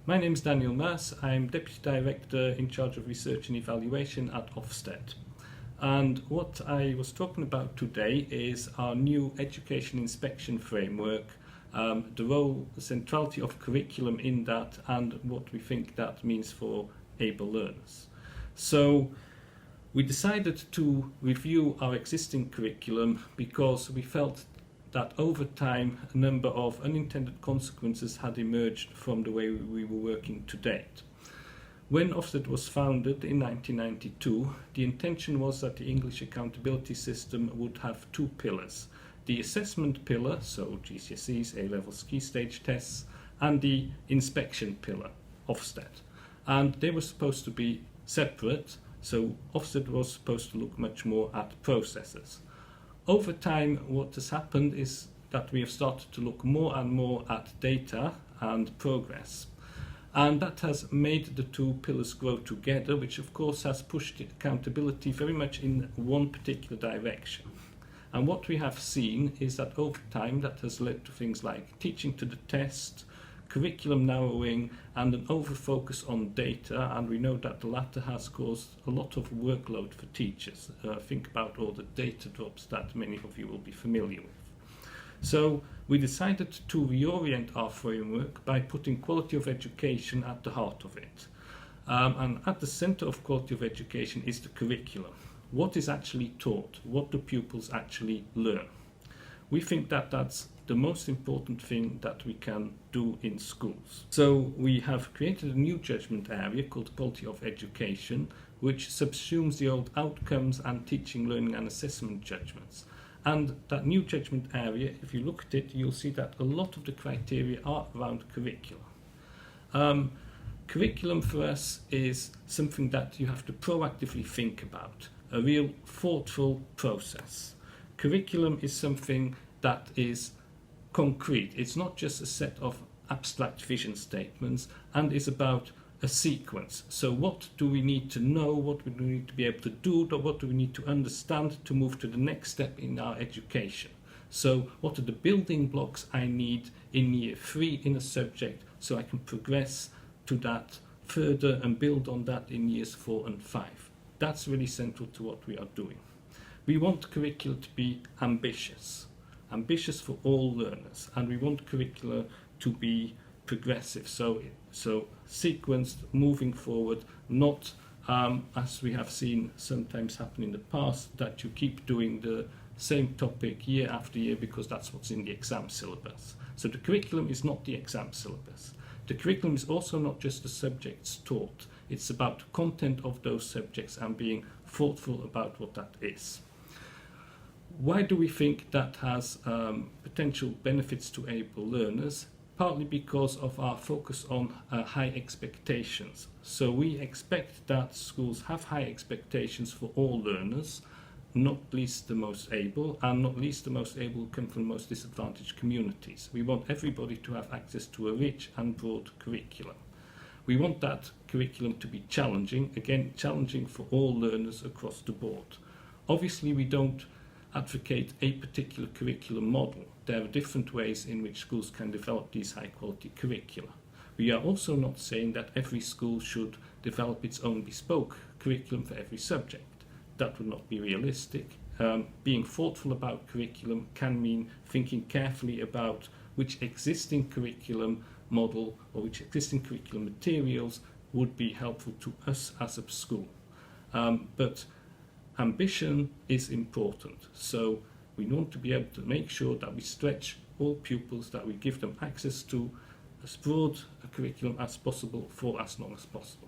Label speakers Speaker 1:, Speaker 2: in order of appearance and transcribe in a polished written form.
Speaker 1: My name is Daniel Maas. I'm Deputy Director in charge of Research and Evaluation at Ofsted. And what I was talking about today is our new education inspection framework, the role, the centrality of curriculum in that, and what we think that means for able learners. So we decided to review our existing curriculum because we felt that over time a number of unintended consequences had emerged from the way we were working to date. When Ofsted was founded in 1992, the intention was that the English accountability system would have two pillars: the assessment pillar, so GCSEs, A-levels, key stage tests, and the inspection pillar, Ofsted. And they were supposed to be separate, so Ofsted was supposed to look much more at processes. Over time, what has happened is that we have started to look more and more at data and progress. And that has made the two pillars grow together, which of course has pushed accountability very much in one particular direction. And what we have seen is that over time that has led to things like teaching to the test, curriculum narrowing, and an over-focus on data, and we know that the latter has caused a lot of workload for teachers. Think about all the data drops that many of you will be familiar with. So we decided to reorient our framework by putting quality of education at the heart of it. And at the center of quality of education is the curriculum. What is actually taught? What do pupils actually learn? We think that that's the most important thing that we can do in schools. So we have created a new judgment area called Quality of Education, which subsumes the old outcomes and teaching, learning and assessment judgments. And that new judgment area, if you look at it, you'll see that a lot of the criteria are around curriculum. Curriculum for us is something that you have to proactively think about, a real thoughtful process. Curriculum is something that is concrete. It's not just a set of abstract vision statements, and is about a sequence. So what do we need to know, what do we need to be able to do, what do we need to understand to move to the next step in our education? So what are the building blocks I need in year 3 in a subject so I can progress to that further and build on that in years 4 and 5. That's really central to what we are doing. We want curricula to be ambitious for all learners, and we want curricula to be progressive, so sequenced, moving forward, not as we have seen sometimes happen in the past, that you keep doing the same topic year after year because that's what's in the exam syllabus. So the curriculum is not the exam syllabus. The curriculum is also not just the subjects taught. It's about the content of those subjects and being thoughtful about what that is. Why do we think that has potential benefits to able learners? Partly because of our focus on high expectations. So we expect that schools have high expectations for all learners, not least the most able, and not least the most able who come from the most disadvantaged communities. We want everybody to have access to a rich and broad curriculum. We want that curriculum to be challenging, again, challenging for all learners across the board. Obviously, we don't advocate a particular curriculum model. There are different ways in which schools can develop these high quality curricula. We are also not saying that every school should develop its own bespoke curriculum for every subject. That would not be realistic. Being thoughtful about curriculum can mean thinking carefully about which existing curriculum model or which existing curriculum materials would be helpful to us as a school. But ambition is important, so we want to be able to make sure that we stretch all pupils, that we give them access to as broad a curriculum as possible for as long as possible.